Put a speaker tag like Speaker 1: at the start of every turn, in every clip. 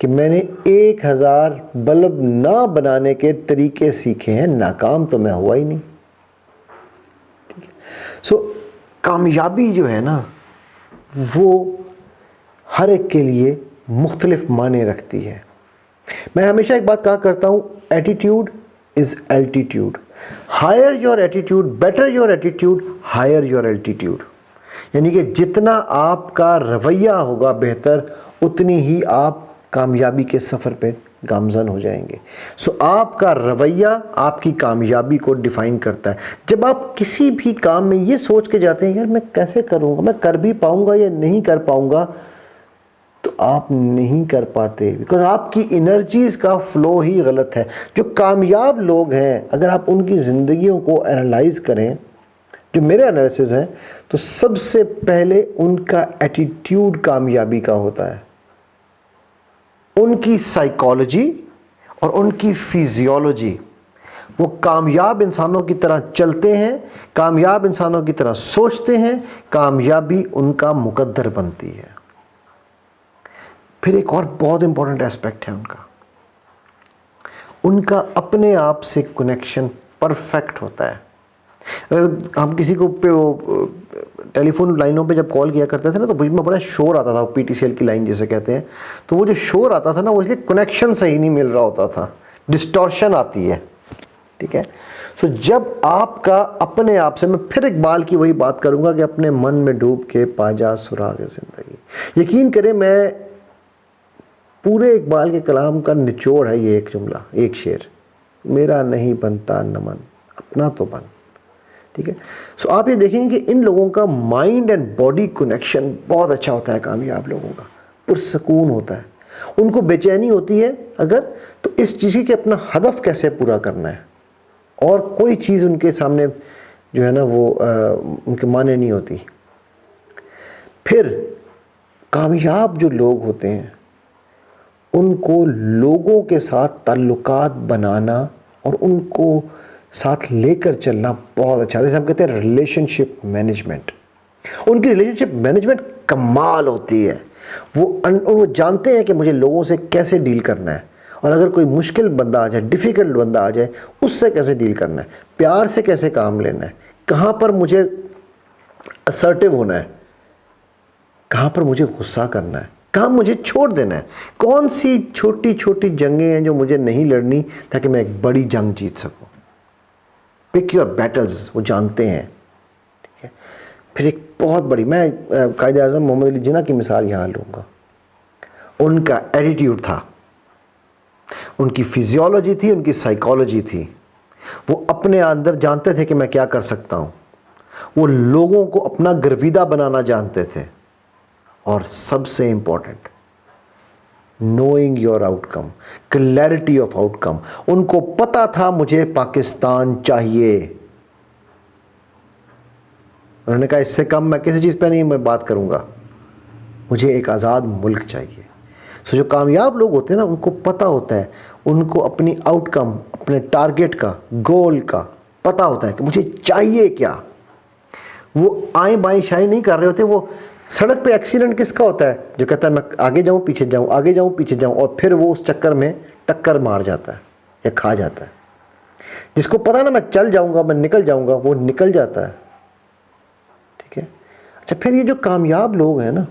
Speaker 1: کہ میں نے 1000 بلب نہ بنانے کے طریقے سیکھے ہیں، ناکام تو میں ہوا ہی نہیں. ٹھیک ہے. سو کامیابی جو ہے نا وہ ہر ایک کے لیے مختلف معنی رکھتی ہے. میں ہمیشہ ایک بات کہا کرتا ہوں، attitude is altitude. Higher your attitude, better your attitude, higher your altitude. یعنی کہ جتنا آپ کا رویہ ہوگا بہتر، اتنی ہی آپ کامیابی کے سفر پہ گامزن ہو جائیں گے. سو آپ کا رویہ آپ کی کامیابی کو ڈیفائن کرتا ہے. جب آپ کسی بھی کام میں یہ سوچ کے جاتے ہیں یار میں کیسے کروں گا، میں کر بھی پاؤں گا یا نہیں کر پاؤں گا، تو آپ نہیں کر پاتے، بیکاز آپ کی انرجیز کا فلو ہی غلط ہے. جو کامیاب لوگ ہیں اگر آپ ان کی زندگیوں کو انالائز کریں، جو میرے انالیسز ہیں، تو سب سے پہلے ان کا ایٹیٹیوڈ کامیابی کا ہوتا ہے. ان کی سائیکالوجی اور ان کی فیزیولوجی، وہ کامیاب انسانوں کی طرح چلتے ہیں، کامیاب انسانوں کی طرح سوچتے ہیں، کامیابی ان کا مقدر بنتی ہے. پھر ایک اور بہت امپورٹنٹ ایسپیکٹ ہے ان کا اپنے آپ سے کنیکشن پرفیکٹ ہوتا ہے. اگر ہم کسی کو ٹیلی فون لائنوں پہ جب کال کیا کرتے تھے نا، تو بیچ میں بڑا شور آتا تھا، پی ٹی سی ایل کی لائن جیسے کہتے ہیں، تو وہ جو شور آتا تھا نا، وہ اس لیے کنیکشن صحیح نہیں مل رہا ہوتا تھا، ڈسٹورشن آتی ہے. ٹھیک ہے. سو جب آپ کا اپنے آپ سے، میں پھر اقبال کی وہی بات کروں گا کہ اپنے من میں ڈوب کے پا جا سراغ زندگی. یقین کریں میں پورے اقبال کے کلام کا نچوڑ ہے یہ ایک جملہ، ایک شعر، میرا نہیں بنتا نمن اپنا تو بن. ٹھیک ہے. سو آپ یہ دیکھیں کہ ان لوگوں کا مائنڈ اینڈ باڈی کنیکشن بہت اچھا ہوتا ہے، کامیاب لوگوں کا پرسکون ہوتا ہے. ان کو بے چینی ہوتی ہے اگر، تو اس چیز کی کہ اپنا ہدف کیسے پورا کرنا ہے، اور کوئی چیز ان کے سامنے جو ہے نا وہ ان کے معنی نہیں ہوتی. پھر کامیاب جو لوگ ہوتے ہیں ان کو لوگوں کے ساتھ تعلقات بنانا اور ان کو ساتھ لے کر چلنا بہت اچھا. جیسے ہم کہتے ہیں ریلیشن شپ مینجمنٹ، ان کی ریلیشن شپ مینجمنٹ کمال ہوتی ہے. وہ جانتے ہیں کہ مجھے لوگوں سے کیسے ڈیل کرنا ہے، اور اگر کوئی مشکل بندہ آ جائے، ڈیفیکلٹ بندہ آ جائے، اس سے کیسے ڈیل کرنا ہے، پیار سے کیسے کام لینا ہے، کہاں پر مجھے اسرٹیو ہونا ہے، کہاں پر مجھے غصہ کرنا ہے، کہاں مجھے چھوڑ دینا ہے، کون سی چھوٹی چھوٹی جنگیں ہیں جو مجھے نہیں لڑنی تاکہ میں ایک بڑی جنگ جیت سکوں. پک یور بیٹلز، وہ جانتے ہیں. ٹھیک ہے. پھر ایک بہت بڑی، میں قائد اعظم محمد علی جناح کی مثال یہاں لوں گا. ان کا ایٹیٹیوڈ تھا، ان کی فیزیولوجی تھی، ان کی سائیکالوجی تھی. وہ اپنے اندر جانتے تھے کہ میں کیا کر سکتا ہوں. وہ لوگوں کو اپنا گرویدہ بنانا جانتے تھے. اور سب سے important, knowing your outcome, clarity of outcome. ان کو پتا تھا مجھے پاکستان چاہیے. انہوں نے کہا اس سے کم میں کسی چیز پہ نہیں میں بات کروں گا، مجھے ایک آزاد ملک چاہیے. سو جو کامیاب لوگ ہوتے ہیں نا، ان کو پتا ہوتا ہے، ان کو اپنی آؤٹ کم، اپنے ٹارگٹ کا، گول کا پتا ہوتا ہے کہ مجھے چاہیے کیا. وہ آئیں بائیں شائیں نہیں کر رہے ہوتے. وہ سڑک پہ ایکسیڈنٹ کس کا ہوتا ہے؟ جو کہتا ہے میں آگے جاؤں پیچھے جاؤں، آگے جاؤں پیچھے جاؤں، اور پھر وہ اس چکر میں ٹکر مار جاتا ہے یا کھا جاتا ہے. جس کو پتا نا میں چل جاؤں گا، میں نکل جاؤں گا، وہ نکل جاتا ہے. ٹھیک ہے. اچھا، پھر یہ جو کامیاب لوگ ہیں نا،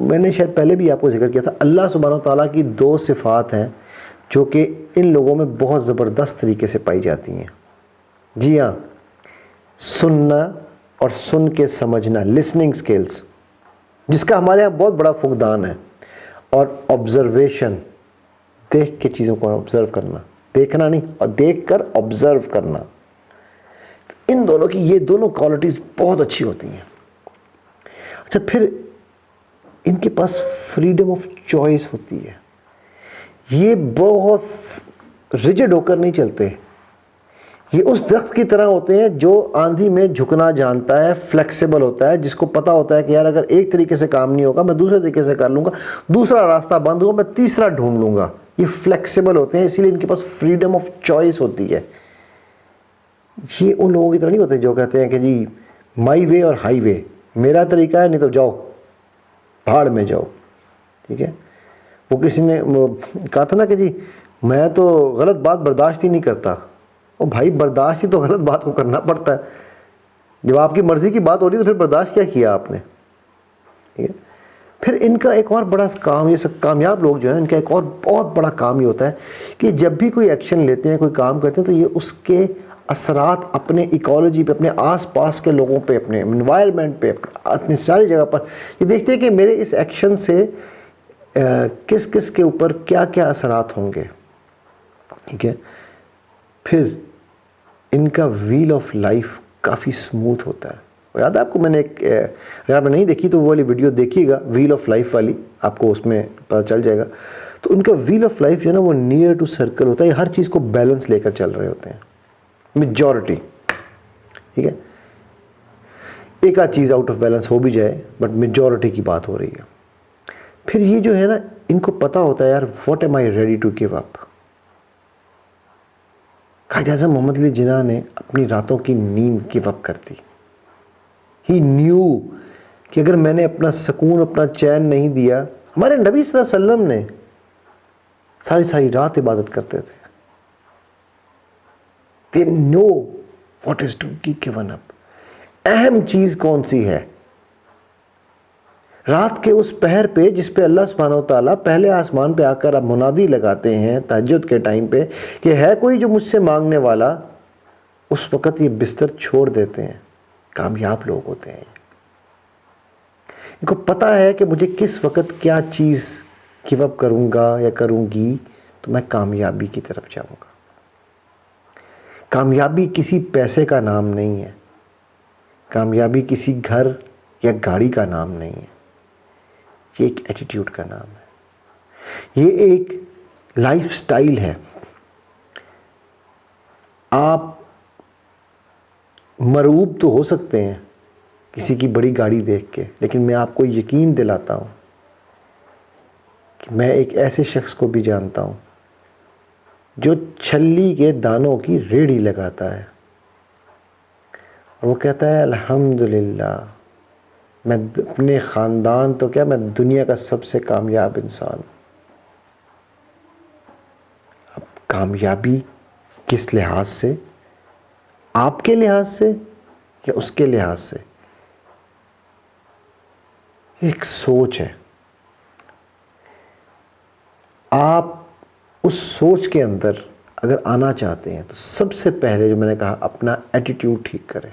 Speaker 1: میں نے شاید پہلے بھی آپ کو ذکر کیا تھا، اللہ سبحانہ و تعالیٰ کی 2 صفات ہیں جو کہ ان لوگوں میں بہت زبردست طریقے سے پائی جاتی ہیں. جی ہاں، سننا اور سن کے سمجھنا، لسننگ سکلز، جس کا ہمارے یہاں بہت بڑا فقدان ہے. اور آبزرویشن، دیکھ کے چیزوں کو آبزرو کرنا، دیکھنا نہیں، اور دیکھ کر آبزرو کرنا. ان دونوں کی، یہ دونوں کوالٹیز بہت اچھی ہوتی ہیں. اچھا، پھر ان کے پاس فریڈم آف چوائس ہوتی ہے. یہ بہت ریجڈ ہو کر نہیں چلتے. یہ اس درخت کی طرح ہوتے ہیں جو آندھی میں جھکنا جانتا ہے، فلیکسیبل ہوتا ہے، جس کو پتا ہوتا ہے کہ یار اگر ایک طریقے سے کام نہیں ہوگا میں دوسرے طریقے سے کر لوں گا، دوسرا راستہ بند ہوگا میں تیسرا ڈھونڈ لوں گا. یہ فلیکسیبل ہوتے ہیں، اسی لیے ان کے پاس فریڈم آف چوائس ہوتی ہے. یہ ان لوگوں کی طرح نہیں ہوتے جو کہتے ہیں کہ جی مائی وے اور ہائی وے، میرا طریقہ ہے، نہیں تو جاؤ پہاڑ میں جاؤ. ٹھیک ہے. وہ کسی نے کہا تھا نا کہ جی میں تو غلط بات برداشت ہی نہیں کرتا. او بھائی برداشت ہی تو غلط بات کو کرنا پڑتا ہے. جب آپ کی مرضی کی بات ہو رہی ہے تو پھر برداشت کیا کیا آپ نے؟ ٹھیک ہے. پھر ان کا ایک اور بڑا کام، یہ سب کامیاب لوگ جو ہیں ان کا ایک اور بہت بڑا کام یہ ہوتا ہے کہ جب بھی کوئی ایکشن لیتے ہیں، کوئی کام کرتے ہیں، تو یہ اس کے اثرات اپنے ایکالوجی پہ، اپنے آس پاس کے لوگوں پہ، اپنے انوائرمنٹ پہ، اپنی ساری جگہ پر یہ دیکھتے ہیں کہ میرے اس ایکشن سے کس کس کے اوپر کیا کیا اثرات ہوں گے. ٹھیک ہے. پھر ان کا ویل آف لائف کافی سموتھ ہوتا ہے. یاد ہے آپ کو، میں نے ایک، اگر آپ نے نہیں دیکھی تو وہ والی ویڈیو دیکھیے گا، ویل آف لائف والی، آپ کو اس میں پتہ چل جائے گا. تو ان کا ویل آف لائف جو ہے نا وہ نیئر ٹو سرکل ہوتا ہے. ہر چیز کو بیلنس لے کر چل رہے ہوتے ہیں، میجورٹی. ٹھیک ہے. ایک آدھ چیز آؤٹ آف بیلنس ہو بھی جائے بٹ میجورٹی کی بات ہو رہی ہے. پھر یہ جو ہے نا ان کو پتہ ہوتا ہے یار what am I ready to give up. Quaid Azam محمد علی جناح نے اپنی راتوں کی نیند گیو اپ کر دی. ہی نیو کہ اگر میں نے اپنا سکون، اپنا چین نہیں دیا، ہمارے نبی صلی اللہ علیہ وسلم نے ساری ساری رات عبادت کرتے تھے. they know what is to be given up. اہم چیز کون سی ہے؟ رات کے اس پہر پہ جس پہ اللہ سبحانہ و تعالیٰ پہلے آسمان پہ آ کر اب منادی لگاتے ہیں تہجد کے ٹائم پہ کہ ہے کوئی جو مجھ سے مانگنے والا، اس وقت یہ بستر چھوڑ دیتے ہیں. کامیاب لوگ ہوتے ہیں. ان کو پتہ ہے کہ مجھے کس وقت کیا چیز گیو اپ کروں گا یا کروں گی تو میں کامیابی کی طرف جاؤں گا. کامیابی کسی پیسے کا نام نہیں ہے. کامیابی کسی گھر یا گاڑی کا نام نہیں ہے. یہ ایک ایٹیٹیوڈ کا نام ہے. یہ ایک لائف سٹائل ہے. آپ مرعوب تو ہو سکتے ہیں کسی کی بڑی گاڑی دیکھ کے، لیکن میں آپ کو یقین دلاتا ہوں کہ میں ایک ایسے شخص کو بھی جانتا ہوں جو چھلی کے دانوں کی ریڑھی لگاتا ہے. وہ کہتا ہے الحمدللہ میں اپنے خاندان تو کیا، میں دنیا کا سب سے کامیاب انسان ہوں. اب کامیابی کس لحاظ سے؟ آپ کے لحاظ سے یا اس کے لحاظ سے؟ ایک سوچ ہے. آپ اس سوچ کے اندر اگر آنا چاہتے ہیں تو سب سے پہلے جو میں نے کہا اپنا ایٹیٹیوڈ ٹھیک کریں.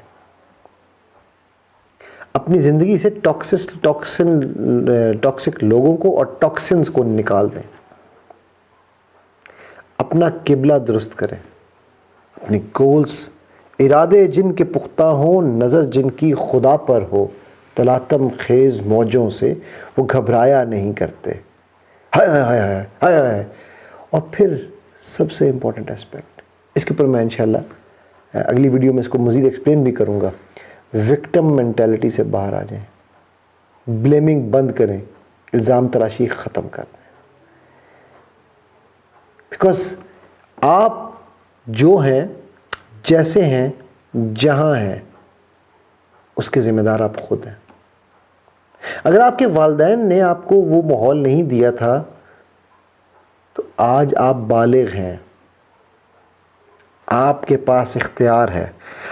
Speaker 1: اپنی زندگی سے ٹاکسک لوگوں کو اور ٹاکسنز کو نکال دیں. اپنا قبلہ درست کریں. اپنی گولز، ارادے جن کے پختہ ہوں، نظر جن کی خدا پر ہو، تلاطم خیز موجوں سے وہ گھبرایا نہیں کرتے. ہائے ہائے ہائے ہائے ہائے. اور پھر سب سے امپورٹنٹ اسپیکٹ، اس کے اوپر میں انشاءاللہ اگلی ویڈیو میں اس کو مزید ایکسپلین بھی کروں گا. وکٹم مینٹیلٹی سے باہر آ جائیں. بلیمنگ بند کریں. الزام تراشی ختم کر دیں. بیکاز آپ جو ہیں، جیسے ہیں، جہاں ہیں، اس کے ذمہ دار آپ خود ہیں. اگر آپ کے والدین نے آپ کو وہ ماحول نہیں دیا تھا تو آج آپ بالغ ہیں، آپ کے پاس اختیار ہے.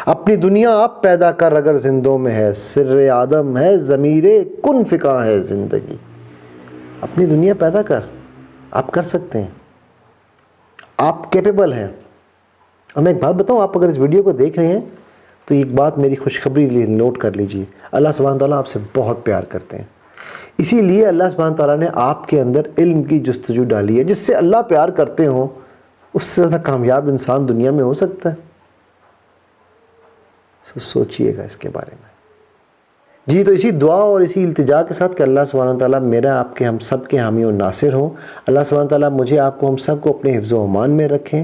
Speaker 1: اپنی دنیا آپ پیدا کر اگر زندوں میں ہے، سر آدم ہے ضمیر کن فکاں ہے زندگی. اپنی دنیا پیدا کر، آپ کر سکتے ہیں، آپ کیپیبل ہیں. اور میں ایک بات بتاؤں، آپ اگر اس ویڈیو کو دیکھ رہے ہیں تو ایک بات میری خوشخبری نوٹ کر لیجئے. اللہ سبحانہ تعالیٰ آپ سے بہت پیار کرتے ہیں. اسی لیے اللہ سبحانہ تعالیٰ نے آپ کے اندر علم کی جستجو ڈالی ہے. جس سے اللہ پیار کرتے ہوں اس سے زیادہ کامیاب انسان دنیا میں ہو سکتا ہے؟ سوچئے گا اس کے بارے میں. جی تو اسی دعا اور اسی التجا کے ساتھ کہ اللہ سبحانہ تعالیٰ میرا آپ کے ہم سب کے حامی و ناصر ہوں. اللہ سبحانہ تعالیٰ مجھے آپ کو ہم سب کو اپنے حفظ و امان میں رکھیں.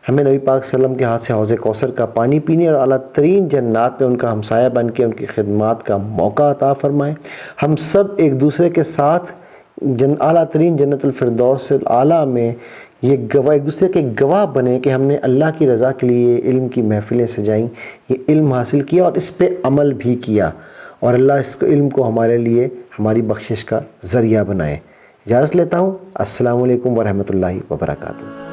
Speaker 1: ہمیں نبی پاک صلی اللہ علیہ وسلم کے ہاتھ سے حوض کوثر کا پانی پینے اور اعلیٰ ترین جنات میں ان کا ہمسایہ بن کے ان کی خدمات کا موقع عطا فرمائیں. ہم سب ایک دوسرے کے ساتھ اعلیٰ ترین جنت الفردوس اعلیٰ میں یہ گواہ، ایک دوسرے کے گواہ بنے کہ ہم نے اللہ کی رضا کے لیے علم کی محفلیں سجائیں، یہ علم حاصل کیا اور اس پہ عمل بھی کیا، اور اللہ اس علم کو ہمارے لیے ہماری بخشش کا ذریعہ بنائے. اجازت لیتا ہوں. السلام علیکم ورحمۃ اللہ وبرکاتہ.